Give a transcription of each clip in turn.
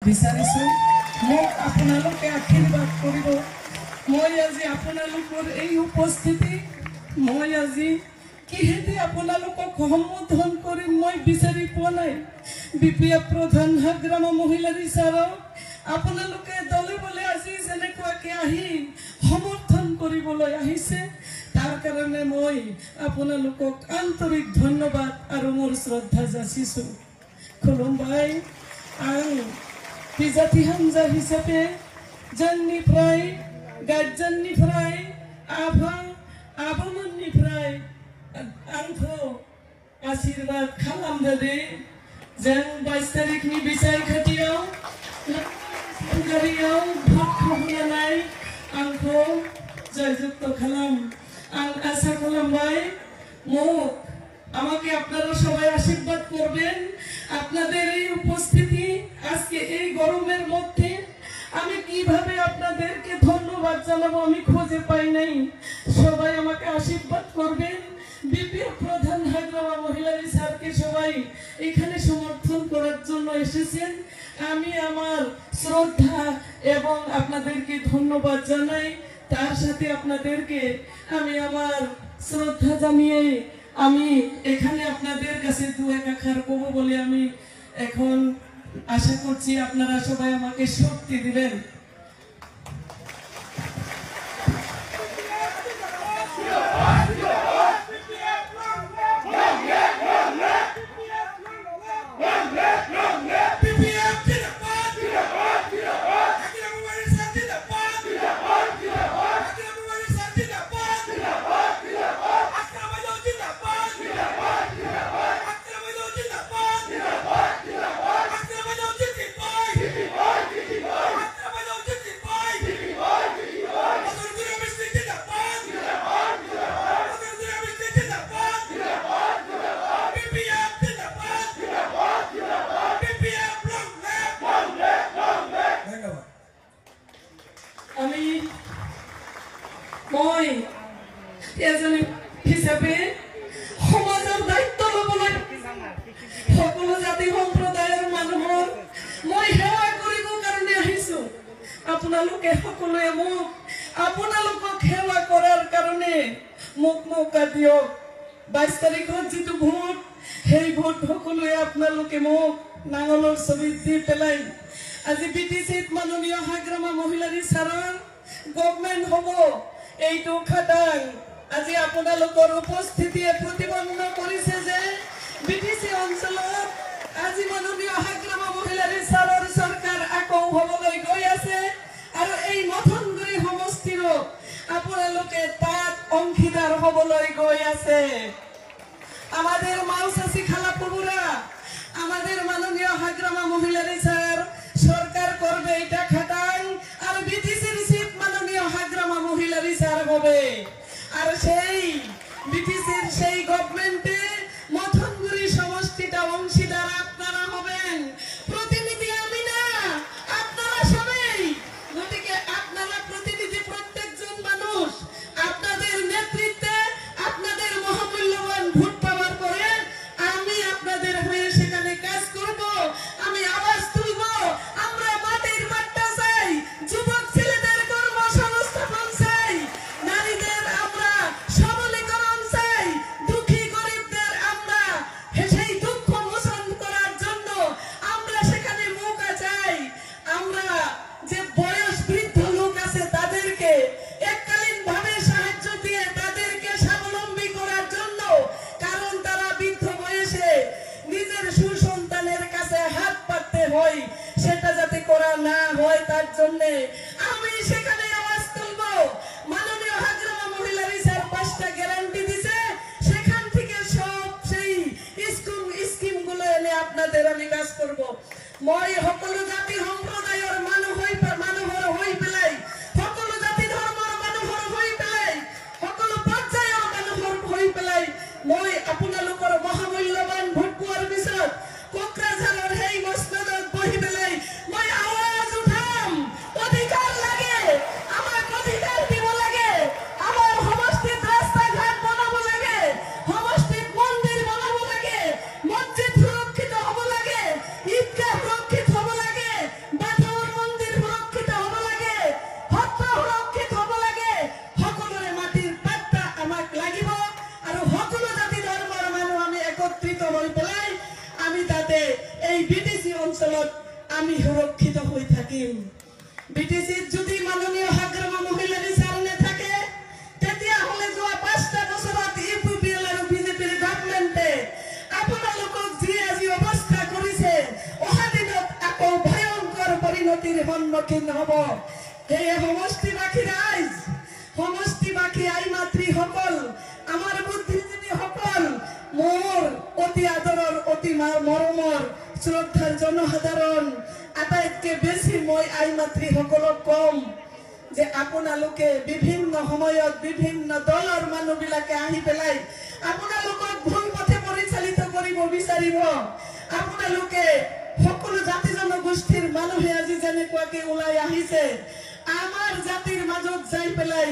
বিচাৰিছোঁ। মোক আপোনালোকে আশীৰ্বাদ কৰিব। মই আজি আপোনালোকৰ এই উপস্থিতি মই আজি কিহেদি আপোনালোকক সম্বোধন কৰিম মই বিচাৰি পোৱা নাই। বিপিএফ প্ৰধান হাগ্ৰামা মহিলা ৰিচাৰক আপোনালোকে দলে বলে আজি যেনেকুৱাকৈ আহি সমৰ্থন কৰিবলৈ আহিছে তাৰ কাৰণে মই আপোনালোকক আন্তৰিক ধন্যবাদ আৰু মোৰ শ্ৰদ্ধা যাচিছোঁ। खुलुमबाय। आं बिजाथि हान्जा हिसाबै जोंनिफ्राय गार्जेननिफ्राय आब'मोननिफ्राय आंखौ आशीर्बाद खालामदो दे जों 22 तारिखनि बिसायख'थियाव गारियाव भट होनानै आंखौ जयजुक्त खालाम। आं आशा खालामबाय আমাকে আপনারা সবাই আশীর্বাদ করবেন। আপনাদের এই উপস্থিতি আজকে এই গরমের মধ্যে আমি কিভাবে আপনাদেরকে ধন্যবাদ জানাবো আমি খুঁজে পাই নাই। সবাই আমাকে আশীর্বাদ করবেন। বিপিএফ প্রধান হাগ্রামা মহিলা রিসারকে সবাই এখানে সমর্থন করার জন্য এসেছেন। আমি আমার শ্রদ্ধা এবং আপনাদেরকে ধন্যবাদ জানাই। তার সাথে আপনাদেরকে আমি আমার শ্রদ্ধা জানিয়ে আমি এখানে আপনাদের কাছে দু এক আখার কব বলে আমি এখন আশা করছি আপনারা সবাই আমাকে শক্তি দিবেন। মই এজনী হিচাপে সমাজৰ দায়িত্ব ল'বলৈ সকলো জাতি সম্প্ৰদায়ৰ মানুহৰ মই সেৱা কৰিব কাৰণে আহিছোঁ। আপোনালোকে সকলোৱে মোক আপোনালোকক সেৱা কৰাৰ কাৰণে মোক মৌকা দিয়ক। 22 তাৰিখত যিটো ভোট সেই ভোট সকলোৱে আপোনালোকে মোক নাঙলৰ ছবি দি পেলাই আজি বিটিচিত মাননীয় হাগ্ৰামা মহিলা ৰিচাৰৰ গভৰ্ণমেণ্ট হ'ব এইটো খাটাং আজি আপোনালোকৰ উপস্থিতিয়ে প্ৰতিবন্ধ কৰিছে যে বিটিচি অঞ্চলত আজি মাননীয় হাগ্ৰামা মহিলা ৰিচাৰৰ চৰকাৰ আকৌ হ'বলৈ গৈ আছে আৰু এই মথনগুৰি সমষ্টিৰ আপোনালোকে তাত অংশীদাৰ হ'বলৈ গৈ আছে। আমাদের মাউসাসি খালাপুরা আমাদের মাননীয় হাগ্রামা মহিলা রিসার সরকার করবে এটা খাটাং আর বিটিসির সিট মাননীয় হাগ্রামা মহিলা রিসার হবে। আর সেই বিটিসির সেই গভর্নমেন্টে মথনগুরি সমষ্টিটা অংশীদার আপনারা হবেন। প্রতিনিধি আমি না, আপনারা সবাই। গতিকে আপনারা প্রতিনিধি প্রত্যেকজন মানুষ আপনাদের নেতৃত্বে আপনাদের মহামূল্যবান ভোট পাওয়ার পরে আমি আপনাদের হয়ে সেখানে কাজ করব। আমি আওয়াজ তুলব। আমরা মাটির বাট্টা চাই, যুবক ছেলেদের কর্মসংস্থাপন চাই, নারীদের আমরা সবলীকরণ চাই, দুঃখী গরিবদের আমরা সেই দুঃখ মোচন করার জন্য আমরা সেখানে মৌকা চাই। আমরা যে বয়স বৃদ্ধ লোক আছে তাদেরকে এককালীন ভাবে সাহায্য দিয়ে তাদেরকে স্বাবলম্বী করার জন্য, কারণ তারা বৃদ্ধ বয়সে নিজের সুসন্তানের কাছে হাত পাততে হয়, সেটা যাতে করা না হয় তার জন্য আমি সেখানে আওয়াজ তুলব। মাননীয় হাগ্রামা মহিলা রিসার 5টা গ্যারান্টি দিছে, সেখান থেকে সব সেই স্কিমগুলো এনে আপনাদের আমি কাজ করব। মই সকলো জাতি সম্প্ৰদায়ৰ মানুহৰ হৈ পেলাই, সকলো জাতি ধৰ্মৰ মানুহৰ হৈ পেলাই, সকলো পৰ্যায়ৰ মানুহৰ হৈ পেলাই মই আপোনালোকৰ মহামূল্যবান ভোট পোৱাৰ পিছত কোকৰাঝাৰৰ সেই মছজিদত বহি পেলাই মই আৱাজ উঠাম। অধিকাৰ লাগে, আমাক অধিকাৰ দিব লাগে। আমাৰ সমষ্টিত ৰাস্তা ঘাট বনাব লাগে, সমষ্টিত মন্দিৰ বনাব লাগে, মছজিদ সুৰক্ষিত হ'ব লাগে, ঈদগাহ সুৰক্ষিত হ'ব আমি সুৰক্ষিত হয়ে থাকিম। বিটিসি যদি মাননীয় হাগ্ৰামা মহিলা বিচাৰণে থাকে তেতিয়াহ'লে যোৱা 5টা বছৰত ইউপিপিএল আৰু বিজেপিৰ গভৰ্ণমেণ্টে আপোনালোকক যি আজি অৱস্থা কৰিছে অহা দিনত আকৌ ভয়ংকৰ পৰিণতিৰ সন্মুখীন হ'ব। সেয়ে সমষ্টিবাসী ৰাইজ, সমষ্টিবাসী আই মাতৃসকল, আমাৰ বুদ্ধিজীৱীসকল, মোৰ অতি আদৰৰ অতি মৰমৰ শ্ৰদ্ধাৰ জনসাধাৰণ, আটাইতকৈ বেছি মই আই মাতৃসকলক কম যে আপোনালোকে বিভিন্ন সময়ত বিভিন্ন দলৰ মানুহবিলাকে আহি পেলাই আপোনালোকক ভুল পথে পৰিচালিত কৰিব বিচাৰিব। আপোনালোকে সকলো জাতি জনগোষ্ঠীৰ মানুহে আজি যেনেকুৱাকে ওলাই আহিছে আমাৰ জাতিৰ মাজত যাই পেলাই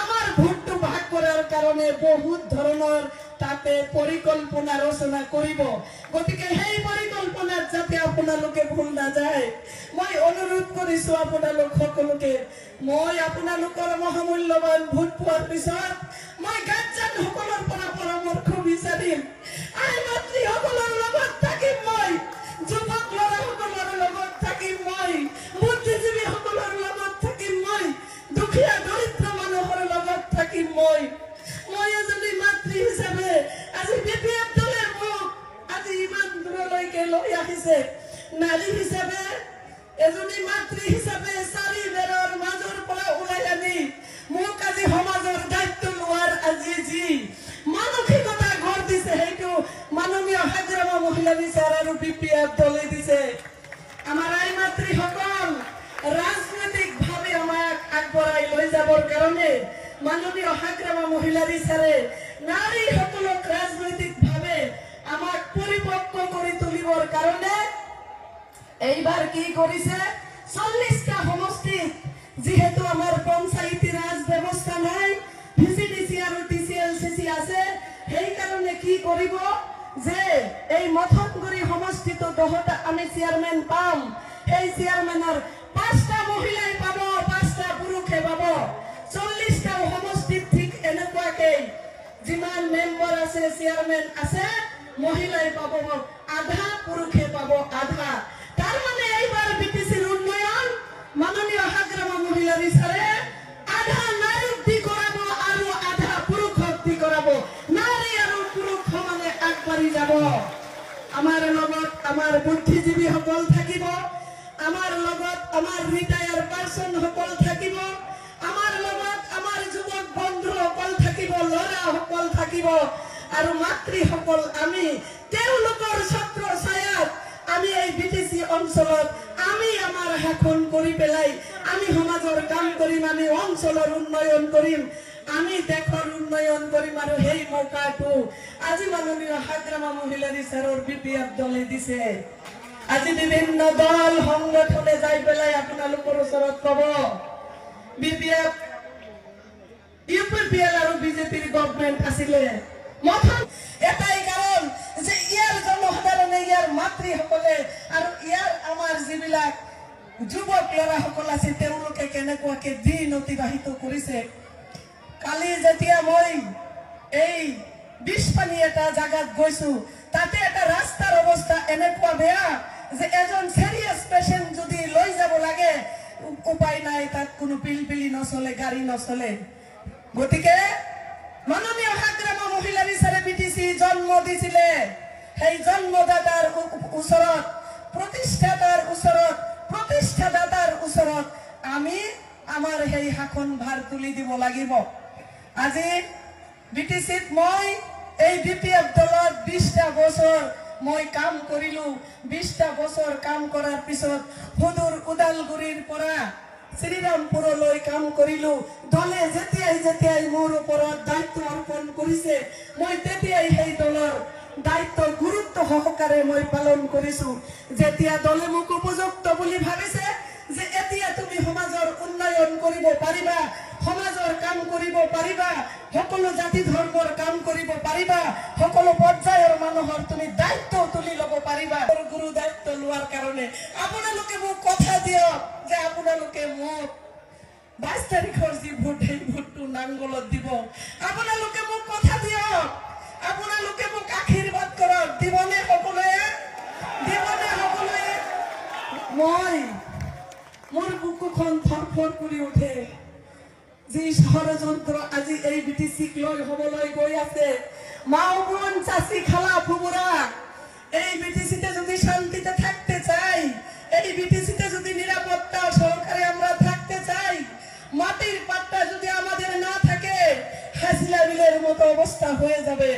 আমাৰ ভোটটো ভাগ কৰাৰ কাৰণে বহুত ধৰণৰ তাতে পৰিকল্পনা ৰচনা কৰিব। গতিকে সেই পৰিকল্পনাত যাতে আপোনালোকে ভুল নাযায় মই অনুৰোধ কৰিছো আপোনালোক সকলোকে। মই আপোনালোকৰ মহামূল্যৱান ভোট পোৱাৰ পিছত মই গাৰ্জেনসকলৰ পৰা পৰামৰ্শ বিচাৰিম। আই মাতৃসকলৰ লগত থাকিম মই, যুৱক ল'ৰাসকলৰ লগত থাকিম মই, বুদ্ধিজীৱীসকলৰ লগত থাকিম মই, দুখীয়া দৰিদ্ৰ মানুহৰ লগত থাকিম মই। মই এজনী মাতৃ হিচাপে আজি বিপিএফ দলে মোক আজি ইমান দূৰলৈকে লৈ আহিছে। নাৰী হিচাপে, এজনী মাতৃ হিচাপে 4 বেৰৰ মাজৰ পৰা ওলাই আনি মোক আজি সমাজৰ দায়িত্ব লোৱাৰ আজি যি মানসিকতা গঢ় দিছে সেইটো মাননীয় হাগ্ৰামা মহিলা বিচাৰ আৰু বিপিএফ দলে দিছে। আমাৰ আই মাতৃসকল ৰাজনৈতিকভাৱে আমাক আগবঢ়াই লৈ যাবৰ কাৰণে মাননীয় হাগ্ৰামা মহিলা বিচাৰে নাৰীসকলক ৰাজনৈতিকভাৱে আমাক পৰিপক্ক কৰি তুলিবৰ কাৰণে এইবাৰ কি কৰিছে 40টা সমষ্টিত যিহেতু আমাৰ পঞ্চায়তী ৰাজ ব্যৱস্থা নাই, ভিচিডিচি আৰু টিচিএলচিচি আছে, সেইকাৰণে কি কৰিব যে এই মথনগুৰি সমষ্টিটো 10টা আমি চেয়াৰমেন পাম। সেই চেয়াৰমেনৰ 5টা মহিলাই পাব, 5টা পুৰুষে পাব। 40টা সমষ্টিত ঠিক এনেকুৱাকে যিমান মেম্বাৰ আছে, চেয়াৰমেন আছে, মহিলাই পাব আধা, পুৰুষে পাব আধা। তাৰ মানে এইবাৰ বিটিচিৰ উন্নয়ন মাননীয় হাগ্ৰামা মহিলা বিচাৰে আধা নাৰীক দি কৰাব আৰু আধা পুৰুষক দি কৰাব। নাৰী আৰু পুৰুষ সমানে আগবাঢ়ি যাব। আমাৰ লগত আমাৰ বুদ্ধিজীৱীসকল থাকিব, আমাৰ লগত আমাৰ ৰিটায়াৰ পাৰ্চনসকল থাকিব, আমাৰ লগত আমাৰ যুৱক বন্ধুসকল থাকিব, ল'ৰাসকল থাকিব আৰু মাতৃসকল। আমি তেওঁলোকৰ ছত্ৰ ছায়াত আমি এই বিটিচি অঞ্চলত আমি আমাৰ শাসন কৰি পেলাই আমি সমাজৰ কাম কৰিম, আমি অঞ্চলৰ উন্নয়ন কৰিম, আমি দেশৰ উন্নয়ন কৰিম। আৰু সেই মৌকাটো আজি মাননীয় হাগ্ৰামা মহিলা বিচাৰৰ বিপিএফ দলে দিছে। আজি বিভিন্ন দল সংগঠনে যাই পেলাই আপোনালোকৰ ওচৰত ক'ব বিপিএফ ইউপিপিএল আৰু বিজেপিৰ গভৰ্ণমেণ্ট আছিলে। এটাই কাৰণ যে ইয়াৰ জনসাধাৰণে, ইয়াৰ মাতৃসকলে আৰু ইয়াৰ আমাৰ যিবিলাক যুৱক ল'ৰাসকল আছে তেওঁলোকে কেনেকুৱাকে দিন অতিবাহিত কৰিছে। কালি যেতিয়া মই এই বিষপানী এটা জাগাত গৈছো তাতে এটা ৰাস্তাৰ অৱস্থা এনেকুৱা বেয়া যে এজন চিৰিয়াছ পেচেণ্ট যদি লৈ যাব লাগে উপায় নাই, তাত কোনো পিলপিলি নচলে, গাড়ী নচলে। গতিকে মাননীয় হাগ্ৰামা মহিলা বিচাৰে বিটিচি জন্ম দিছিলে, সেই জন্মদাতাৰ ওচৰত, প্ৰতিষ্ঠাতাৰ ওচৰত, প্ৰতিষ্ঠাদাতাৰ ওচৰত আমি আমাৰ সেই শাসন ভাৰ তুলি দিব লাগিব। আজি বিটিচিত মই এই বিপিএফ দলত 20টা বছৰ মই কাম কৰিলো। 20টা বছৰ কাম কৰাৰ পিছত সুদূৰ ওদালগুৰিৰ পৰা শ্ৰীৰামপুৰলৈ কাম কৰিলো। দলে যেতিয়াই মোৰ ওপৰত দায়িত্ব অৰ্পণ কৰিছে মই তেতিয়াই সেই দলৰ দায়িত্ব গুৰুত্ব সহকাৰে মই পালন কৰিছো। যেতিয়া দলে মোক উপযুক্ত বুলি ভাবিছে যে এতিয়া তুমি সমাজৰ উন্নয়ন কৰিব পাৰিবা, সমাজৰ কাম কৰিব পাৰিবা, সকলো জাতি ধৰ্মৰ কাম কৰিব পাৰিবা, সকলো পৰ্যায়ৰ মানুহৰ তুমি দায়িত্ব তুলি ল'ব পাৰিবা, গুৰু দায়িত্ব লোৱাৰ কাৰণে আপোনালোকে মোক কথা দিয়ক যে আপোনালোকে মোক 22 তাৰিখৰ যি ভোট সেই ভোটটো নাংগলত দিব। আপোনালোকে মোক কথা দিয়ক, আপোনালোকে মোক আশীৰ্বাদ কৰক। দিবনে সকলোৱে? দিবনে সকলোৱে? মই মোৰ বুকুখন থৰথৰ কৰি উঠে যি ষড়যন্ত্ৰ আজি এই বিটিচিক লৈ হবলৈ গৈ আছে মাও বোন চাচি খালা ফুবুরা এই বিটিসিতে যদি শান্তিতে থাকতে চাই এই বিটিসিতে যদি নিরাপত্তা সহকারে আমরা থাকতে চাই মাটির পাট্টা যদি আমাদের না থাকে হাসিলা বিলের মতো অবস্থা হয়ে যাবে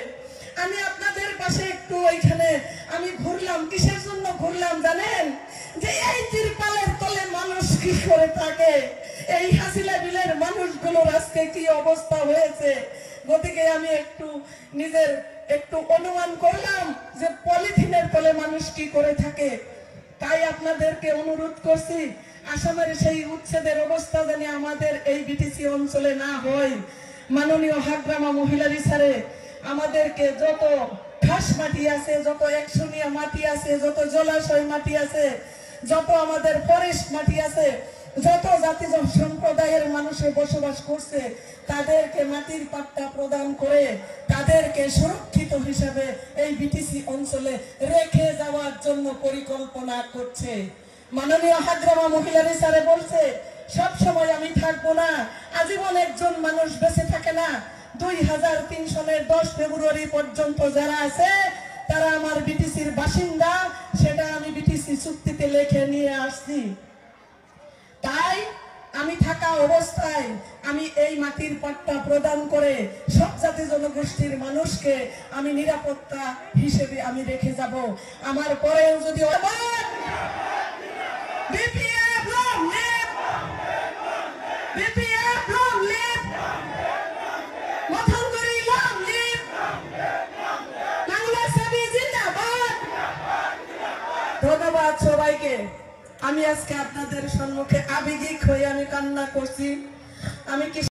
আমি আপনাদের পাশে একটু ওইখানে আমি ঘুরলাম কিসের জন্য ঘুরলাম জানেন যে এই তিরপালের তলে মানুষ কি করে থাকে এই হাসিলা বিলের মানুষগুলোর আজকে কি অবস্থা হয়েছে গতিকে আমি একটু নিজের একটু অনুমান করলাম যে পলিথিনের তলে মানুষ কি করে থাকে তাই আপনাদেরকে অনুরোধ করছি আসামের সেই উচ্ছেদের অবস্থা জানি আমাদের এই বিটিসি অঞ্চলে না হয় মাননীয় হাগ্রামা মহিলা বিচারে আমাদেরকে যত ঘাস মাটি আছে যত একশনিয়া মাটি আছে যত জলাশয় মাটি আছে যত আমাদের ফরেস্ট মাটি আছে যত জাতি সম্প্রদায়ের মানুষে বসবাস করছে তাদেরকে মাটির পাট্টা প্রদান করে তাদেরকে সুরক্ষিত হিসাবে এই বিটিসি অঞ্চলে রেখে যাওয়ার জন্য পরিকল্পনা করছে মাননীয় হাগ্রামা মহিলা বিচারে বলছে সব সময় আমি থাকবো না আজীবন একজন মানুষ বেঁচে থাকে না 2003 সালের 10 ফেব্রুয়ারি পর্যন্ত যারা আছে তারা আমার বিটিসির বাসিন্দা সেটা আমি বিটিসি চুক্তিতে লিখে নিয়ে আসছি তাই আমি থাকা অবস্থায় আমি এই মাটির পাট্টা প্রদান করে সব জাতি জনগোষ্ঠীর মানুষকে আমি নিরাপত্তা হিসেবে আমি রেখে যাব আমার পরেও যদি BPF long live BPF long live মথনগরি লং লিভ বাংলা ছবি জিন্দাবাদ ধন্যবাদ সবাইকে আমি আজকে আপনাদের সম্মুখে আবেগিক হয়ে আমি কান্না করছি আমি